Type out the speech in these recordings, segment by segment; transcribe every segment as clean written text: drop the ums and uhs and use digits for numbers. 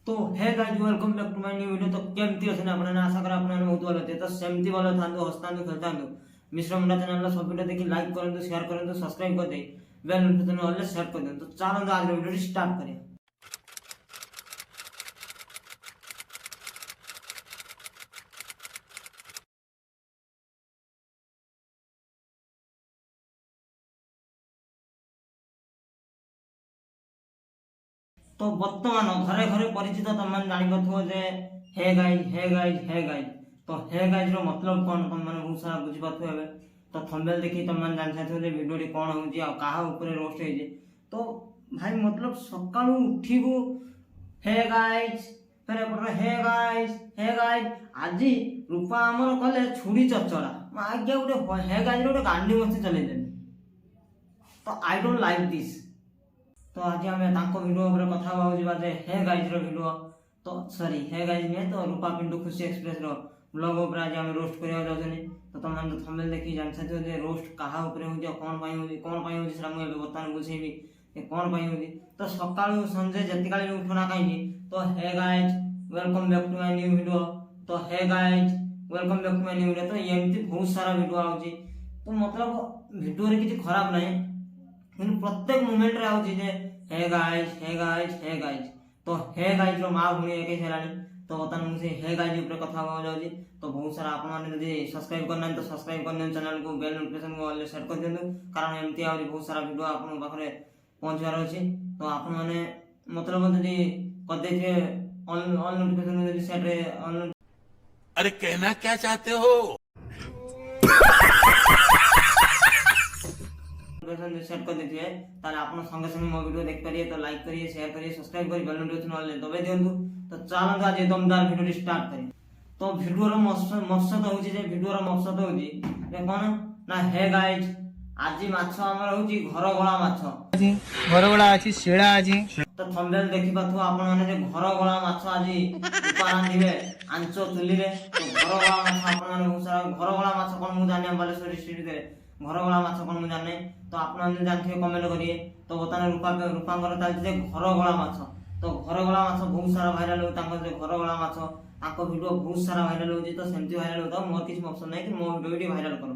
तो hey guys welcome back to my new video. तो केमती अछन आपन आशा कर आपन बहुत भलो थे। तो सेमती भलो थांदो हस्तांदो खेलतांदो मिश्र मुंडा चैनल ला सब वीडियो देखि लाइक करंदो शेयर करंदो सब्सक्राइब कर दे बेल नोटिफिकेशन ऑल सेट कर दे। तो चलो आज वीडियो स्टार्ट करें। तो वर्तमान घरे घरे परिचित तुम जानी पाथो जे hey guys hey guys hey guys. तो हे गाइस रो मतलब कोन तुम माने बहुत सारा बुझी पाथो हेबे। तो थंबनेल देखि तुम जान साथो जे वीडियो टी कोन होउची आ काहा ऊपर रोस्ट हे जे। तो भाई मतलब सकाळू उठीबू हे गाइस फेरे पटर हे गाइस आजी रूपा हमर कले छुरी चचड़ा आज्ञा गोटे हे गाइस गोटे गांडी मस्ती चले दे। तो आई डोंट लाइक दिस। तो आज आम वीडियो कथा होगा जे हे गाइज वीडियो तो सॉरी हे गाइज नहीं तो रूपा पिंटू खुशी एक्सप्रेस ब्लॉग उपर आज आम रोस्ट करने जाऊँ। तो तुम तो थंबनेल देखि जान सकते हो रोस्ट कहा ऊपर हो कौन कौन मुझे बर्तमान बुझेबी कौन हो। तो सकाळू संजे जतिका उठना कहीं तो hey guys welcome back to my new video. तो hey guys welcome back to my new video. तो एमती बहुत सारा वीडियो आउची। तो मतलब वीडियो रे किसी खराब नहीं प्रत्येक मोमेंट रे आउची जे hey guys hey guys hey guys. तो हे गाइस रो मां भूणी एक हेलानी। तो बतन मुझे हे गाइस ऊपर कथा हो जाउची। तो बहुत सारा आपन माने यदि सब्सक्राइब करना तो सब्सक्राइब करने चैनल को बेल नोटिफिकेशन को ऑल सेट कर देनु कारण एमती आ बहुत सारा वीडियो आपन पाखरे पहुंचवार अछि। तो आपन माने मतलब यदि कर देथे ऑल नोटिफिकेशन यदि सेट रे ऑन। अरे कहना क्या चाहते हो? सेट कर देती है ताले आपन संगे संगे मो वीडियो देख पारिए। तो लाइक करिए शेयर करिए सब्सक्राइब करिए बेल नोटिफिकेशन ऑल दबे दियंतु। तो चलो आज दमदार वीडियो स्टार्ट करिए। तो वीडियो रो मकसद होची जे वीडियो रो मकसद होची जे कोन ना हे गाइस आज माछ हमर होची घर गळा माछ जी घर गळा अछि शेळा अछि। तो थंबनेल देखि पाथु आपन माने जे घर गळा माछ आज उपारान दिबे आंचो चुली रे। तो घर गळा माछ आपन माने बहुत सारा घर गळा माछ कोन मु जाने बालेश्वर डिस्ट्रिक्ट रे घर गळा माछ कोन मु जाने। तो आपन जानथिबे कमेंट करिए। तो बताने रूपांकर ताल जे घर गळा माछ। तो घर गळा माछ बहुत सारा भाइराल हो तांको जे घर गळा माछ तांको वीडियो बहुत सारा भाइराल होजी। तो सेमती भाइराल होता मोर किछ ऑप्शन नै कि मो वीडियो भाइराल करो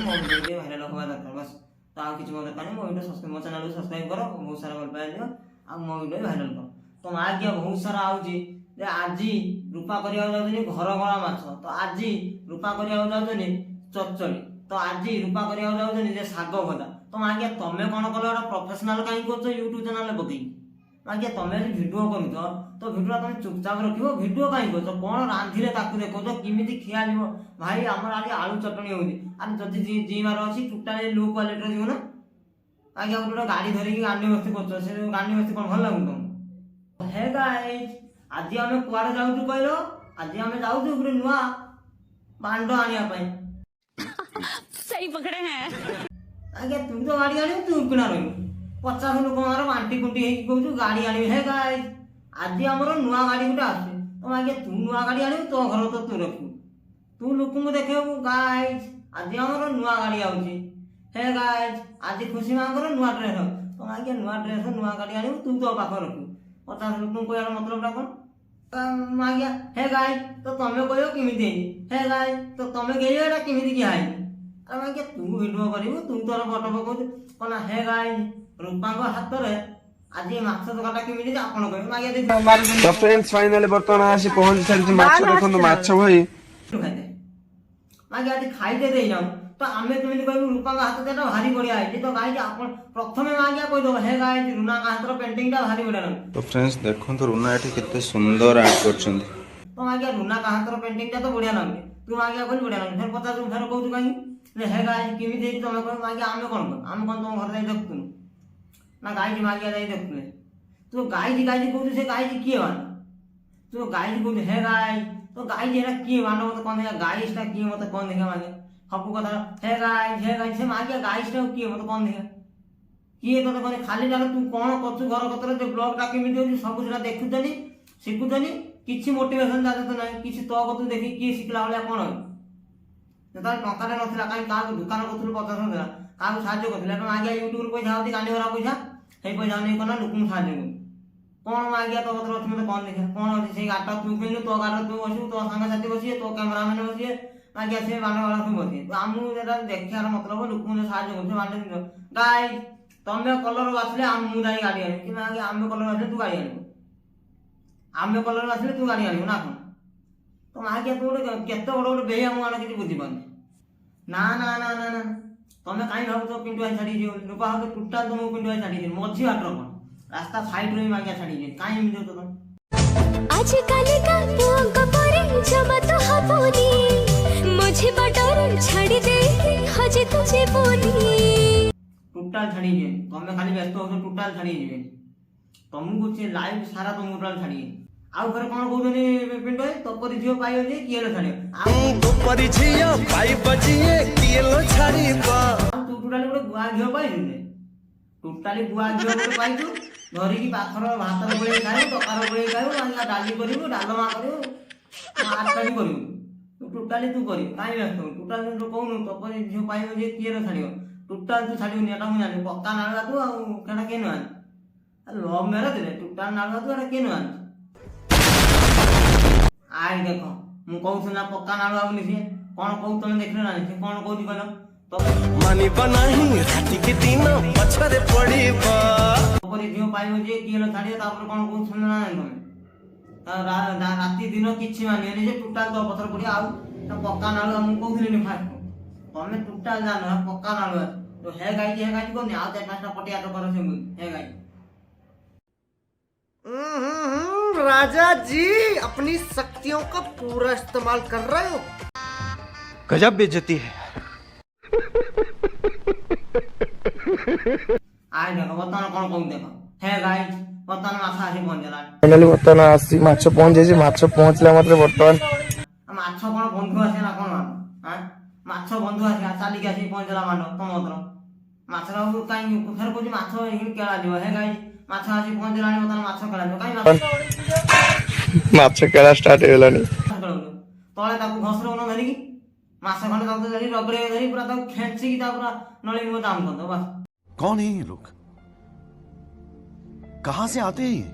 मो वीडियो भाइराल होवा दरकार बस। तो आ किछ मो दरकार नै मो वीडियो सब्सक्राइब मो चैनल को सब्सक्राइब करो बहुत सारा भल पाए दियो आ मो वीडियो भाइराल करो। तो आज्ञा बहुत सारा आउजी जे आजी रूपा करिया जाउनी घर गळा माछ। तो आजी रूपा करिया जाउनी चचड़ी। तो आज रूपा करिया जाउनी जे साग भजा। तो आज्ञा तमे कोन कलो एटा प्रोफेशनल काई करछो YouTube चैनल ले बकई आज्ञा तमे वीडियो करछो तो वीडियो तुम चुपचाप रखियो वीडियो काई करछो कोन रांधिले ताकू देखो तो किमिति खिया जीवो भाई हमर आज आलू चटणी होउनी आ जदी जी मार अछि टोटली लो क्वालिटी जीवो ना आज्ञा गोटे गाड़ी धरि की गांडी मस्ती करछो से गांडी मस्ती कोन भल लागु तुम। हे गाइस आज हमें कुआरे जाउछु कहलो आज हमें जाउछु गुरे नुआ बांडो आनिया पई। सही पकड़े हैं आगे तू तो गाड़ी आनी तू किना रही 50 लोक मार बांटी कुंटी हे कहू गाड़ी आनी। हे गाइस आज हमर नुआ गाड़ी गुटा आसे तो आगे तू नुआ गाड़ी आनी तो घर तो तू रखू तू लोक को देखेबू गाइस आज हमर नुआ गाड़ी आउची। हे गाइस आज खुशी मांगर नुआ ड्रेस तो आगे नुआ ड्रेस नुआ गाड़ी आनी तू तो पाख रखू 50 लोक को यार मतलब टा कोन आगे। हे गाइस तो तमे कहयो किमिति हे गाइस तो तमे कहयो एटा किमिति की हाई अरे क्या तू वीडियो करिवो तू तोर फोटो पको कोना। हे गाइस रूपांग हाथ रे आज माछ तकाटा केमिति आपण कहै मागे दे। तो फ्रेंड्स फाइनली बर्तमान आसी पहुंच सारी माछ देखो माछ भाई मागे आज खाइते दे जाऊ। तो आमे केमिति कहू रूपांग हाथ देटा भारी बढ़िया है। तो गाइस आपण प्रथमे मागे कहि दो हे गाइस रुना का हाथ रो पेंटिंग टा भारी बढ़िया लाग। तो फ्रेंड्स देखो तो रुना एठी कितने सुंदर आर्ट करछन। तो मागे रुना का हाथ रो पेंटिंग टा तो बढ़िया लाग तू मागे कहू बढ़िया लाग फिर पता तू फेर कहू काई हे गाइस केमिति तमे कहू मागे आमे कोन आमे कोन तुम घर जाई देखतु ना गाइस मागे जाई देखतु। तो गाइस कहू से गाइस किए मान तो गाइस कहू हे गाइस तो गाइस एरा किए मान मत कोन देखा गाइस ता किए मत कोन देखा मागे हपु कथा हे गाइस से मागे गाइस ता किए मत कोन देखा किए तो कोन खाली डाल तू कोन करछु घर कतरे जे ब्लॉग टा केमिति होची सब सेटा देखुतनी सिकुतनी किछि मोटिवेशन जाते तो नाही किछि तो कतु देखि की सिखला वाला कोन हो जता टंका नथिला काई का दुकान करथुल 50 देला का साहाଯ୍य करथुल तो आगे YouTube पैसा होती गांडी भरा पैसा हे पैसा नै कोना लुकुम साहाଯ୍य कर। कौन मागिया तो पत्र अच्छी मत कौन देखा कौन अच्छी से गाटा तू किनु तो गाटा तू बसु तो सांग साथी बसिए तो कैमरामैन बसिए मागिया से बाण वाला तू बसिए तो आमु जेटा देखार मतलब लोक ने साहाଯ୍य करछे बांटे दिन गाय तमे कलर बासले आम मु जाई गाड़ी आनी कि मागे आमे कलर बासले तू गाड़ी आनी आमे कलर बासले तू गाड़ी आनी ना कोन तो मागिया तू केते बड़ बेया मु आना किछि बुझी पानी ना ना ना ना ना तमे काई भाबु तो पिंटू आई छाडी जे रूपा हो टोटल तो मु पिंटू आई छाडी जे मझी बाटर कोन रास्ता साइड रे मागिया छाडी जे काई मिजो तो आज काली का पुंग परे जमा तो हबोनी मुझे बटर छाड़ी दे हजे तुझे बोनी टोटल छाडी जे तमे खाली व्यस्त हो टोटल छाडी जे तुमको से लाइव सारा तुम टोटल छाडी आउ घर कोन कहउनी पिंटू आई तो परि झियो पाइयो जे किएलो छाडी तो परि झियो पाइ बजिए किएलो छाडी बा तू टोटल गोटे गुआ घियो पाइलु ने टोटली गुआ घियो गोटे पाइलु धरी की पाखर भात बळे खाइबु तकार बळे खाइबु आंगा डाली करिबु डालमा करिबु आटली करिबु तू टोटली तू करिबु काई व्यस्त हो टोटल तो कहउनु तो परि झियो पाइयो जे किएलो छाडियो टोटल तू छाडिबु नेटा मु जानि पक्का नाळा तू आ केना केनु आन लव मैरिज रे टोटल नाळा तू एटा केनु आन आई देखो मु कहू ना पक्का नाळा आबु निसे कोन कहू तमे देखले ना निसे कोन कहू दी कहलो तो मानी बनाही राती के दिन पछरे पड़ीबा परि झियो पाइयो जे किएलो छाडियो तापर कोन कहू सुन ना तमे राती दिन किछि मानियो जे टोटल तो पथर पड़ी आउ तो पक्का नाळा मु कहूली नि फास्ट तमे टोटल जानो पक्का नाळा तो हे गाई को ने आ ते पांचटा पटिया तो करो से हे गाई राजा जी अपनी शक्तियों का पूरा इस्तेमाल कर रहे हो। गजब बेइज्जती है। आय देखो बर्तमान कौन कहूँ देखो हे गाइस बर्तमान माछ आसी पहुंचला फाइनाली बर्तमान आसी माछ पहुंच जाई माछ पहुंचला मतलब बर्तमान माछ कोन बंधु आसे ना कोन हां माछ बंधु आसे चाली के आसी पहुंचला मांडो तमोत्र माछ राउ काई फेर कोजी माछ हिन केला दियो हे गाइस माछ आसी पहुंचला नि बर्तमान माछ केला दियो काई माछ केला स्टार्ट हेलानी तळे ताकू घसरो न धरी की माछ खंड ताकू धरी रगड़े धरी पूरा ताकू खेंची की ता पूरा नळी मो दाम कर दो बस कौन है ये लोग कहां से आते हैं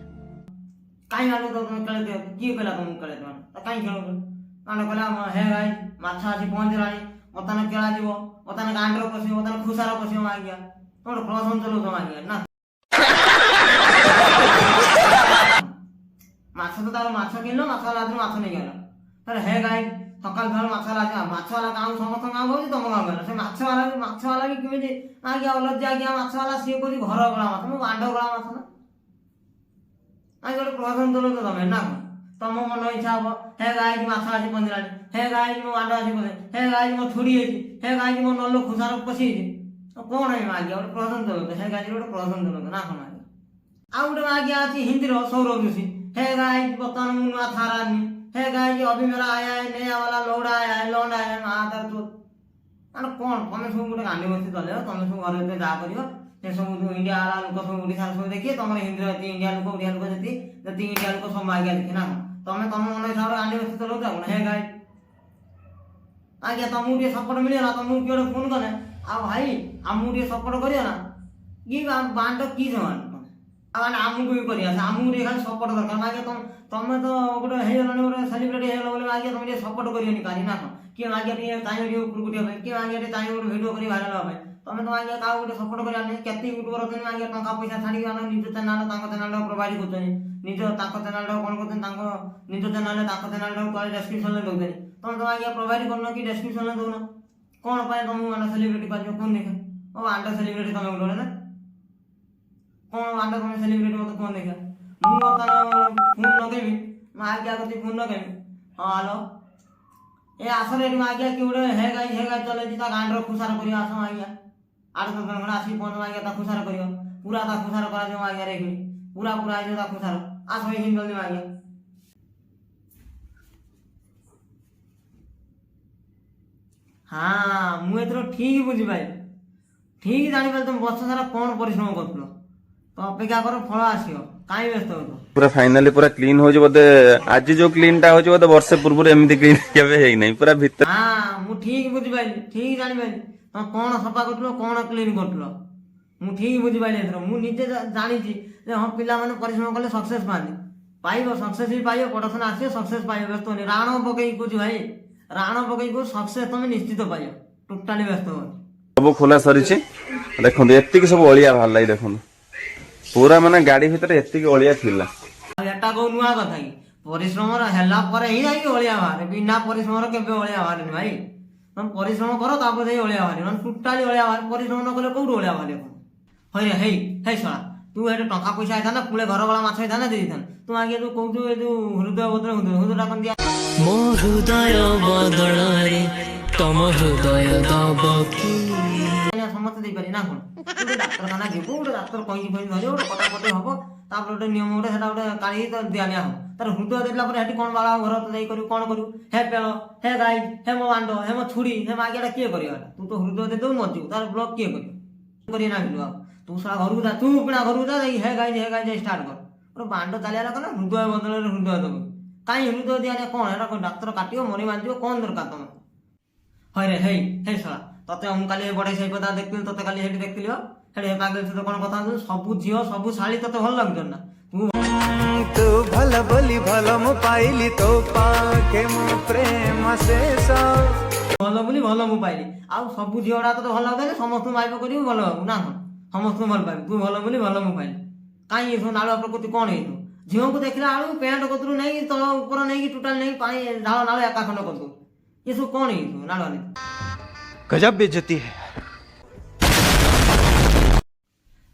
काई आलो तो तुम कले दे की कला तुम कले तो काई खेलो आने कला हे गाइस माछ आसी पहुंचला नि बर्तमान केला दिबो बर्तमान गांडरो पसियो बर्तमान खुसारा पसियो आ गया तोड़ प्रसन्न चलो तो आ गया ना माछ तो तार माछ किनलो माछ वाला आदमी माछ नहीं गेला अरे हे गाइस सकाल घर माछ वाला गाँव समस्त गाँव होची तुम गाँव गला से माछ वाला की केमे आ गया अलग जा गया माछ वाला से कोजी घर गला माछ मु बांडो गला माछ ना आई गोटे प्रसन्न चलो तो तमे ना तम मन इच्छा हो हे गाइस माछ आसी पंजरानी हे गाइस मो बांडो आसी पंजरानी हे गाइस मो छुड़ी हेची हे गाइस मो नल्लो खुसार पसी हेची कोन है मागिया गोटे प्रसन्न चलो तो हे गाइस गोटे प्रसन्न चलो ना कोन आ गोटे मागिया अछि हिंदी रो सौरभ जोशी हे गाइस बर्तमान मु ना थारानी हे गाइस अभी मेरा आया है नया वाला लोड आया है लोड आया है मातर तो अन कोन तमे सब गोटे गांडी बसी चले तमे सब घर ते जा करियो से सब इंडिया वाला लोक सब ओडिसा सब देखिए तमर हिंदी रे इंडिया लोक ओडिया लोक जति इंडिया लोक सब मागिया देखि ना तमे तम मन हिसाब गांडी बसी चलो जा हे गाइस आगे तमु के सपोर्ट मिले ना तमु केडो फोन कने आ भाई आमु के सपोर्ट करियो ना की बांडो की जमान आन आमु को भी करिया आमु रे खाली सपोर्ट दरकार मागे तमे तो गोटे हे जने गोटे सेलिब्रिटी हे बोले मागे तमे सपोर्ट करियो नि कारी ना कि मागे रे ताई वीडियो ऊपर गुटिया भाई कि मागे रे ताई वीडियो करी वायरल हो भाई तमे तो मागे का गोटे सपोर्ट करिया नि केते यूट्यूबर तने मागे टका पैसा छाडी आनो निज चैनल तांको चैनल प्रोवाइड करतनी निज तांको चैनल कोन करतनी तांको निज चैनल तांको चैनल को डिस्क्रिप्शन ले दोतनी तमे तो मागे प्रोवाइड करनो कि डिस्क्रिप्शन ले दोनो कोन पाए तमे माने सेलिब्रिटी पाजो कोन देखा ओ आंटा सेलिब्रिटी तमे बोले ना कौन आंटा तुम सेलिब्रिटी मत कौन देखा मु बता फोन लगेबी मां क्या करती फोन लगेबी हां हेलो ए आसरे रे मां क्या कि उड़े हे गाइस चले जिता गांडरो खुसार करियो आसो आ गया आठ दस जन गणा आसी फोन मां ता खुसार करियो पूरा ता खुसार करा जो आ गया रे पूरा आ जो ता खुसार आसो हिन जल्दी आ गया हां मु एतरो ठीक बुझी भाई ठीक जानि पाल तुम वर्ष सारा कोन परिश्रम करथलो तो अपेक्षा करो फल आसियो काई व्यस्त हो पूरा फाइनली पूरा क्लीन हो जे बदे आज जो क्लीन टा हो जे बदे वर्ष पूर्व एमती क्लीन केबे हेई नै पूरा भीतर हां मु ठीक बुझी पाइली ठीक जानि पाइली तो कोन सफा करथलो कोन क्लीन करथलो मु ठीक बुझी पाइली एथरो मु निजे जानि छी ଯେ ହଁ ପିଲାମାନେ ପରିଶ୍ରମ କଲେ ସକ୍ସେସ୍ ପାଆନ୍ତି, ପାଇବ ସକ୍ସେସ୍ ବି ପାଇବ, ପ୍ରଡକ୍ସନ୍ ଆସିବ ସକ୍ସେସ୍ ପାଇବ, ବ୍ୟସ୍ତ ହୁଅନି। ରାଣ ପକେଇକି କହୁଛି ଭାଇ, ରାଣ ପକେଇକି କହୁଛି ସକ୍ସେସ୍ ତମେ ନିଶ୍ଚିତ ପାଇବ, ଟୋଟାଲି ବ୍ୟସ୍ତ ହୁଅନି। ସବୁ ଖୋଲା ସରିଛି ଦେଖନ୍ତୁ, ଏତିକି ସବୁ ଅଳିଆ ବାହାରିଲା ଏଇ ଦେଖନ୍ତୁ, ପୁରା ମାନେ ଗାଡି ଭିତରେ ଏତିକି ଅଳିଆ ଥିଲା। ଆଉ ଏଟା କୋଉ ନୂଆ କଥା କି? ପରିଶ୍ରମ ହେଲା ପରେ ହିଁ ଯାଇକି ଅଳିଆ ବାହାରେ, ବିନା ପରିଶ୍ରମର କେବେ ଅଳିଆ ବାହାରେନି ଭାଇ। ତମେ ପରିଶ୍ରମ କର ତାପରେ ଯାଇ ଅଳିଆ ବାହାରିବ, ମାନେ ଟୋଟାଲି ଅଳିଆ ବାହାରେ, ପରିଶ୍ରମ ନ କଲେ କୋଉଠୁ ଅଳିଆ ବାହାରିବ? ହଇରେ ହେଇ ହେଇ ଶଳା, ତୁ ଏଠି ଟଙ୍କା ପଇସା ହେଇଥାନ୍ତା, ପୁଳେ ଘର ଗଳା ମାଛ ହେଇଥାନ୍ତା ଦେଇଥାନ୍ତା, ତୁ ଆଗେ ଯୋଉ କହୁଛୁ ଏ ଯୋଉ ହୃଦୟ ବଦଳ ହୃଦୟଟା କଣ ଦିଆ ମୋ ହୃଦୟ ବଦଳରେ ତମ ହୃଦୟ ଦବ କି? ସମସ୍ତେ ଦେଇପାରି ନା କଣ? ଗୋଟେ ଡାକ୍ତରଖାନା ଯିବୁ, ଗୋଟେ ଡାକ୍ତର କଇଁଚି ଫଇଁଚି ଧରିବ, ଗୋଟେ କଟାକଟି ହବ, ତାପରେ ଗୋଟେ ନିୟମ ଗୋଟେ ସେଟା ଗୋଟେ କାଢିକି ତ ଦିଆନିଆ ହବ। ତାର ହୃଦୟ ଦେଲା ପରେ ସେଠି କଣ ବାଳା ଘର ଦେଇ କରିବୁ, କଣ କରିବୁ? ହେ ପେଳ, ହେ ଗାଈ, ହେ ମୋ ମାଣ୍ଡ, ହେ ମୋ ଛୁରୀ, ହେ ମାଗିଆଟା କିଏ କରିବ? ତୁ ତ ହୃଦୟ ଦେଇଦେବୁ ମରିଯିବୁ, ତାର ବ୍ଲକ୍ କିଏ କରିବ? କରିବେ ନା ବିଲୁ ଆଉ ତୁ ଶଳା ଘରକୁ ଯା, ତୁ କିଣା ଘରକୁ ଯା, ଯାଇକି ହେ ଗାଈ ଯାଇ ଷ୍ଟାର୍ଟ କର। ଗୋଟେ ବାଣ୍ଡ ଚାଲିଲା କଲେ ହୃଦୟ ବଦଳରେ ହୃଦୟ ଦେବୁ, କାହିଁ ହୃଦୟ ଦିଆନିଆ କଣ? ଏଟା କଣ ଡାକ୍ତର କାଟିବ ମରି ମାରିଯିବ, କଣ ଦରକାର ତମର? ହଇରେ ହେଇ ହେଇ ଶଳା, ତତେ ମୁଁ କାଲି ବଢେଇ ସାହି ପଦା ଦେଖିଥିଲି, ତତେ କାଲି ସେଠି ଦେଖିଥିଲି, ସେଠି ପାଗଳ ସହିତ କଣ କଥା ହଉଛୁ? ସବୁ ଝିଅ ସବୁ ଶାଳୀ ତତେ ଭଲ ଲାଗୁଛନ୍ତି ନା? ତୁ ଭଲ ବୋଲି ଭଲ ମୁଁ ପାଇଲି, ତୋ ପାଖେ ମୁଁ ପ୍ରେମ ଶେଷ। ଭଲ ବୋଲି ଭଲ ମୁଁ ପାଇଲି, ଆଉ ସବୁ ଝିଅ ଗୁଡା ତତେ ଭଲ ଲାଗୁଥିଲେ, ସମସ୍ତଙ୍କୁ ମାଇପ କରିବୁ ଭଲ ହବୁ ନା କଣ? ସମସ୍ତଙ୍କୁ ଭଲ ପାଇବୁ, ତୁ ଭଲ ବୋଲି ଭଲ ମୁଁ ପାଇଲି। କାହିଁ ଏସବୁ ନାଳୁଆ ପ୍ରକୃତି କଣ ହେଇଥିବ? ଝିଅଙ୍କୁ ଦେଖିଲା ବେଳକୁ ପ୍ୟାଣ୍ଟ କତରୁ ନେଇକି ତଳ ଉପର ନେଇକି ଟୋଟାଲ ନେଇକି ପାଣି ଢାଳ ନାଳ ଏକା ଖଣ୍ଡ କରିଦଉ, ଏସବୁ କଣ ହେଇଥିବ ନାଳୁଆ ନେଇ? गजब बेइज्जती है।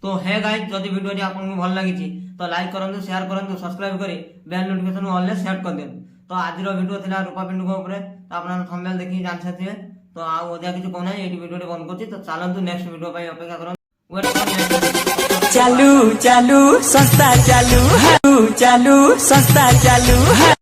तो हे गाइस, जदि वीडियो आपको भल लगी तो लाइक करंतु, शेयर करंतु, सब्सक्राइब करी बेल नोटिफिकेशन ऑल ले सेट कर देन। तो आज वीडियो थिला रूपा पिंडू को ऊपर, तो आपन थंबनेल देखि जान सकते। तो आ ओदिया किछ कोना एडी वीडियो बंद करछि, तो चलंतु नेक्स्ट वीडियो पई अपेक्षा करन। Wait for next. चालू चालू संस्था चालू, चालू संस्था चालू।